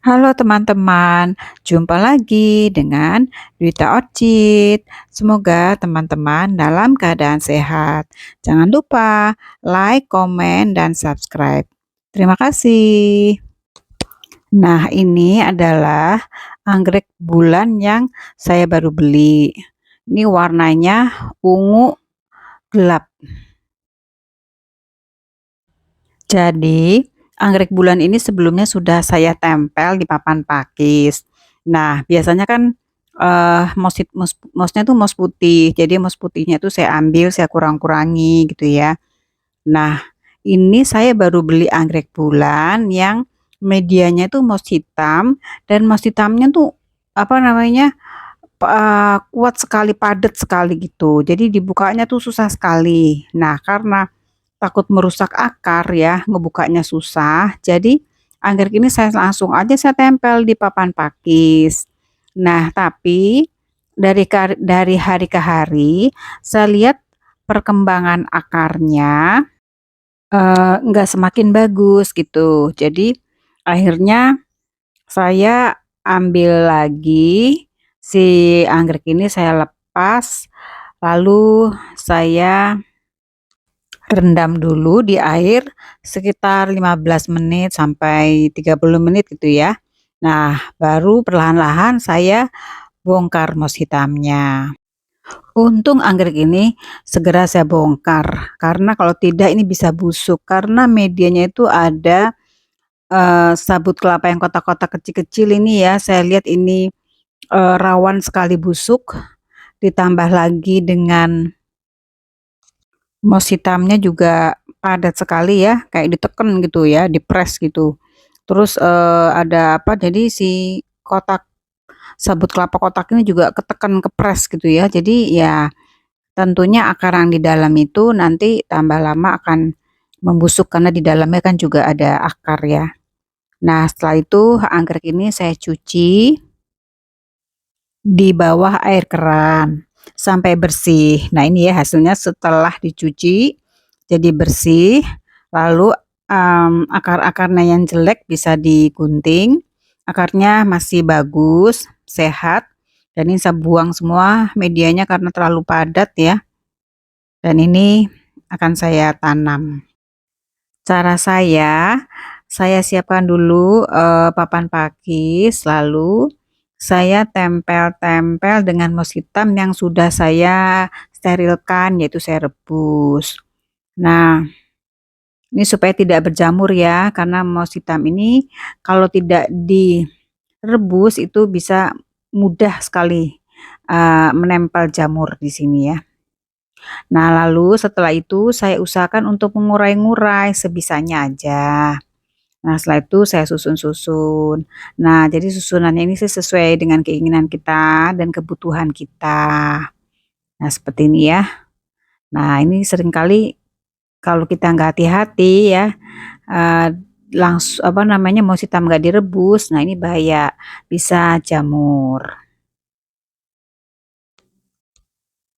Halo teman-teman, jumpa lagi dengan Dwita Ocit. Semoga teman-teman dalam keadaan sehat. Jangan lupa like, komen, dan subscribe. Terima kasih. Nah, ini adalah anggrek bulan yang saya baru beli. Ini warnanya ungu gelap. Jadi, anggrek bulan ini sebelumnya sudah saya tempel di papan pakis. Nah, biasanya kan mousnya tuh mouse putih. Jadi mouse putihnya tuh saya ambil, saya kurang-kurangi gitu ya. Nah, ini saya baru beli anggrek bulan yang medianya tuh mouse hitam dan mouse hitamnya tuh apa namanya? Kuat sekali, padat sekali gitu. Jadi dibukanya tuh susah sekali. Nah, karena takut merusak akar ya, ngebukanya susah. Jadi anggrek ini saya langsung aja saya tempel di papan pakis. Nah, tapi dari hari ke hari saya lihat perkembangan akarnya nggak semakin bagus gitu. Jadi akhirnya saya ambil lagi si anggrek ini saya lepas, lalu saya rendam dulu di air sekitar 15 menit sampai 30 menit gitu ya. Nah, baru perlahan-lahan saya bongkar mos hitamnya. Untung anggrek ini segera saya bongkar, karena kalau tidak ini bisa busuk, karena medianya itu ada sabut kelapa yang kotak-kotak kecil-kecil ini ya, saya lihat ini rawan sekali busuk, ditambah lagi dengan mos hitamnya juga padat sekali ya, kayak diteken gitu ya, dipres gitu. Terus, ada apa, jadi si kotak sabut kelapa kotak ini juga ketekan, kepres gitu ya. Jadi ya tentunya akar yang di dalam itu nanti tambah lama akan membusuk karena di dalamnya kan juga ada akar ya. Nah, setelah itu anggrek ini saya cuci di bawah air keran sampai bersih. Nah, ini ya hasilnya setelah dicuci jadi bersih, lalu akar-akarnya yang jelek bisa digunting, akarnya masih bagus, sehat, dan ini saya buang semua medianya karena terlalu padat ya, dan ini akan saya tanam. Cara saya siapkan dulu, papan pakis, lalu saya tempel-tempel dengan mos hitam yang sudah saya sterilkan, yaitu saya rebus. Nah, ini supaya tidak berjamur ya, karena mos hitam ini kalau tidak direbus itu bisa mudah sekali, menempel jamur di sini ya. Nah, lalu setelah itu saya usahakan untuk mengurai-ngurai sebisanya aja. Nah, setelah itu saya susun-susun. Nah, jadi susunannya ini sih sesuai dengan keinginan kita dan kebutuhan kita. Nah, seperti ini ya. Nah, ini seringkali kalau kita nggak hati-hati ya, langsung apa namanya, mau hitam nggak direbus, nah ini bahaya, bisa jamur.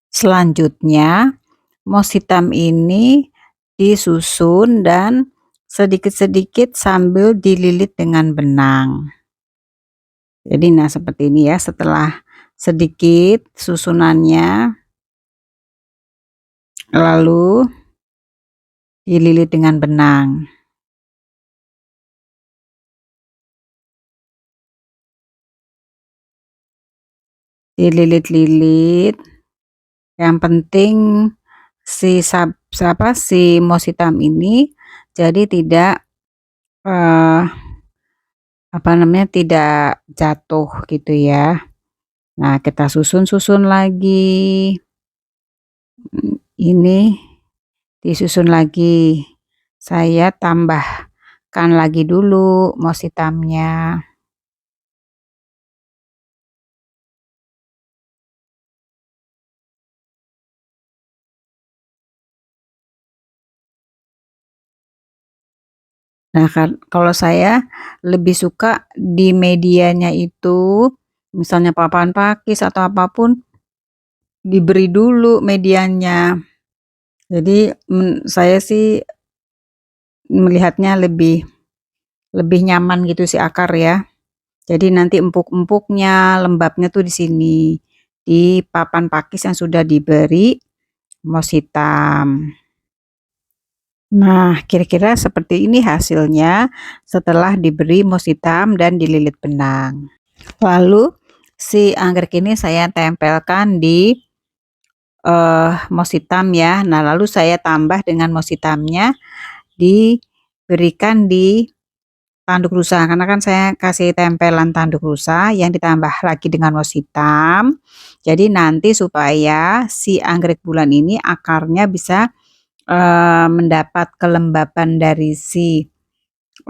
Selanjutnya, mos hitam ini disusun dan sedikit-sedikit sambil dililit dengan benang. Jadi nah seperti ini ya, setelah sedikit susunannya, lalu dililit dengan benang. Dililit-lilit, yang penting si mos hitam ini jadi tidak, eee, apa namanya, tidak jatuh gitu ya. Nah, kita susun-susun lagi, ini disusun lagi. Saya tambahkan lagi dulu mos hitamnya. Nah, kalau saya lebih suka di medianya itu, misalnya papan pakis atau apapun, diberi dulu medianya. Jadi, saya sih melihatnya lebih lebih nyaman gitu si akar ya. Jadi nanti empuk-empuknya, lembabnya tuh di sini, di papan pakis yang sudah diberi moss hitam. Nah, kira-kira seperti ini hasilnya setelah diberi moss hitam dan dililit benang. Lalu si anggrek ini saya tempelkan di moss hitam ya. Nah, lalu saya tambah dengan moss hitamnya diberikan di tanduk rusa, karena kan saya kasih tempelan tanduk rusa yang ditambah lagi dengan moss hitam. Jadi nanti supaya si anggrek bulan ini akarnya bisa mendapat kelembapan dari si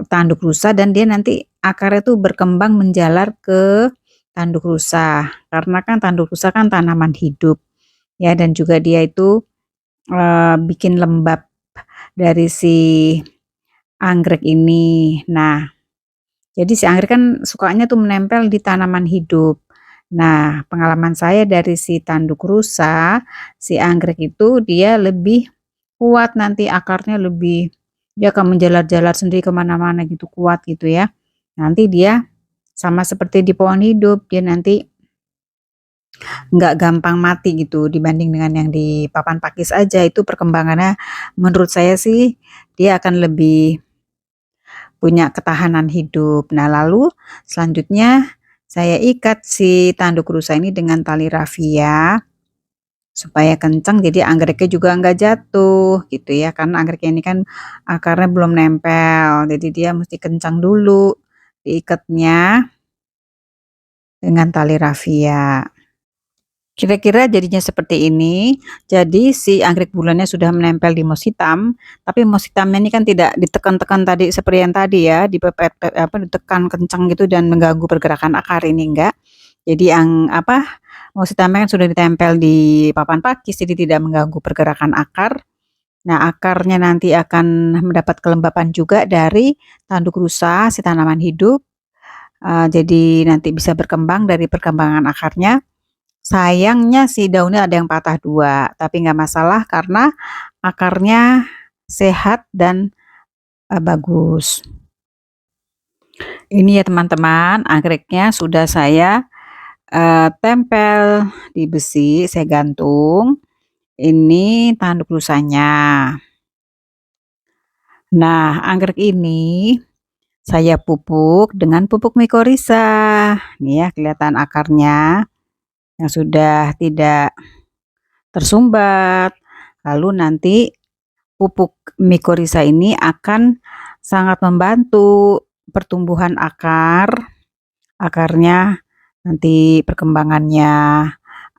tanduk rusa dan dia nanti akarnya tuh berkembang menjalar ke tanduk rusa. Karena kan tanduk rusa kan tanaman hidup ya, dan juga dia itu bikin lembab dari si anggrek ini. Nah, jadi si anggrek kan sukanya tuh menempel di tanaman hidup. Nah, pengalaman saya dari si tanduk rusa, si anggrek itu dia lebih kuat, nanti akarnya lebih, dia akan menjalar-jalar sendiri kemana-mana gitu, kuat gitu ya. Nanti dia sama seperti di pohon hidup, dia nanti nggak gampang mati gitu dibanding dengan yang di papan pakis aja, itu perkembangannya menurut saya sih dia akan lebih punya ketahanan hidup. Nah, lalu selanjutnya saya ikat si tanduk rusa ini dengan tali rafia supaya kencang, jadi anggreknya juga nggak jatuh gitu ya, karena anggreknya ini kan akarnya belum nempel, jadi dia mesti kencang dulu diikatnya dengan tali rafia. Kira-kira jadinya seperti ini. Jadi si anggrek bulannya sudah menempel di moss hitam, tapi moss hitamnya ini kan tidak ditekan-tekan tadi seperti yang tadi ya, ditekan kencang gitu dan mengganggu pergerakan akar, ini enggak. Jadi yang moss hitamnya kan sudah ditempel di papan pakis, jadi tidak mengganggu pergerakan akar. Nah, akarnya nanti akan mendapat kelembapan juga dari tanduk rusa, si tanaman hidup. Jadi nanti bisa berkembang dari perkembangan akarnya. Sayangnya si daunnya ada yang patah 2, tapi nggak masalah karena akarnya sehat dan bagus. Ini ya teman-teman, anggreknya sudah saya tempel di besi, saya gantung. Ini tanduk rusanya. Nah, anggrek ini saya pupuk dengan pupuk mikorrhiza. Nih ya, kelihatan akarnya yang sudah tidak tersumbat. Lalu nanti pupuk mikorrhiza ini akan sangat membantu pertumbuhan akar. Akarnya nanti perkembangannya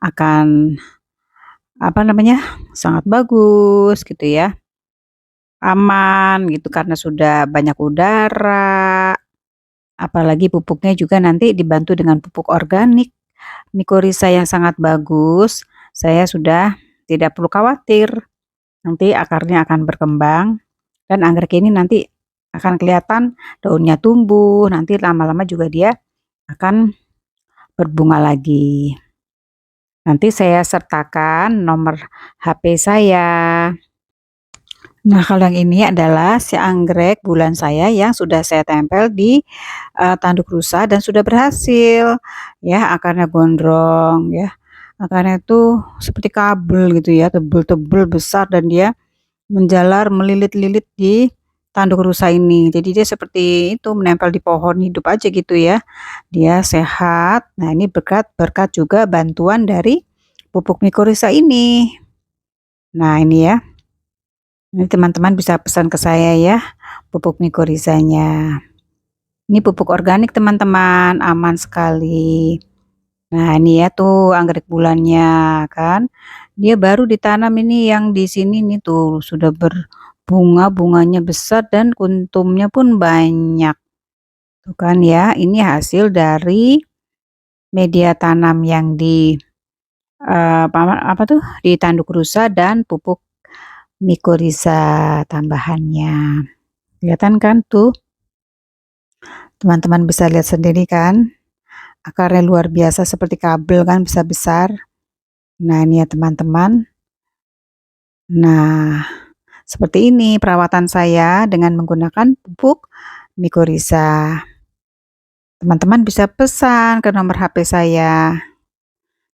akan sangat bagus gitu ya. Aman gitu karena sudah banyak udara. Apalagi pupuknya juga nanti dibantu dengan pupuk organik mikorrhiza yang sangat bagus. Saya sudah tidak perlu khawatir, nanti akarnya akan berkembang dan anggrek ini nanti akan kelihatan daunnya tumbuh, nanti lama-lama juga dia akan berbunga lagi. Nanti saya sertakan nomor HP saya. Nah, kalau yang ini adalah si anggrek bulan saya yang sudah saya tempel di tanduk rusa dan sudah berhasil ya, akarnya gondrong ya. Akarnya itu seperti kabel gitu ya, tebel-tebel besar dan dia menjalar melilit-lilit di tanduk rusa ini. Jadi dia seperti itu menempel di pohon hidup aja gitu ya. Dia sehat. Nah, ini berkat juga bantuan dari pupuk mikorrhiza ini. Nah, ini ya. Ini teman-teman bisa pesan ke saya ya, pupuk mikorrhizanya. Ini pupuk organik teman-teman, aman sekali. Nah, ini ya tuh anggrek bulannya kan. Dia baru ditanam ini yang di sini nih tuh sudah berbunga, bunganya besar dan kuntumnya pun banyak. Tuh kan ya, ini hasil dari media tanam yang di di tanduk rusa dan pupuk mikorrhiza tambahannya. Kelihatan kan tuh? Teman-teman bisa lihat sendiri kan? Akarnya luar biasa seperti kabel kan, bisa besar. Nah, ini ya teman-teman. Nah, seperti ini perawatan saya dengan menggunakan pupuk mikorrhiza. teman-teman bisa pesan ke nomor HP saya.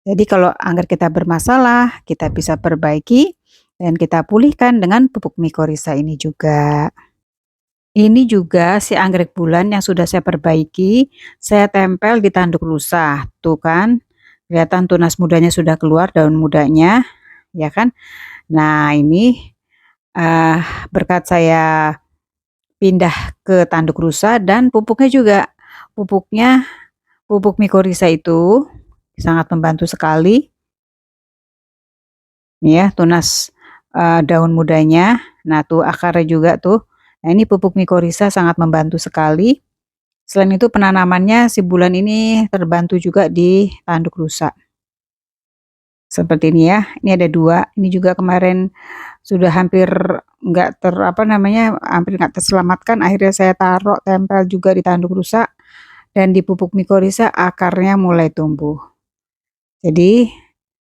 Jadi kalau anggrek kita bermasalah, kita bisa perbaiki dan kita pulihkan dengan pupuk mikorrhiza ini juga. Ini juga si anggrek bulan yang sudah saya perbaiki, saya tempel di tanduk rusa. Tuh kan, kelihatan tunas mudanya sudah keluar, daun mudanya, ya kan? Nah, ini eh, berkat saya pindah ke tanduk rusa dan pupuknya juga, pupuknya pupuk mikorrhiza itu sangat membantu sekali. Ya, tunas daun mudanya. Nah, tuh akarnya juga tuh. Nah, ini pupuk mikorrhiza sangat membantu sekali. Selain itu penanamannya si bulan ini terbantu juga di tanduk rusa. Seperti ini ya. Ini ada 2. Ini juga kemarin sudah hampir nggak hampir nggak terselamatkan. Akhirnya saya taruh tempel juga di tanduk rusa dan di pupuk mikorrhiza akarnya mulai tumbuh. Jadi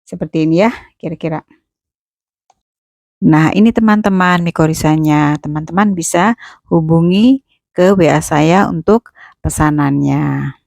seperti ini ya kira-kira. Nah, ini teman-teman mikorrhizanya. Teman-teman bisa hubungi ke WA saya untuk pesanannya.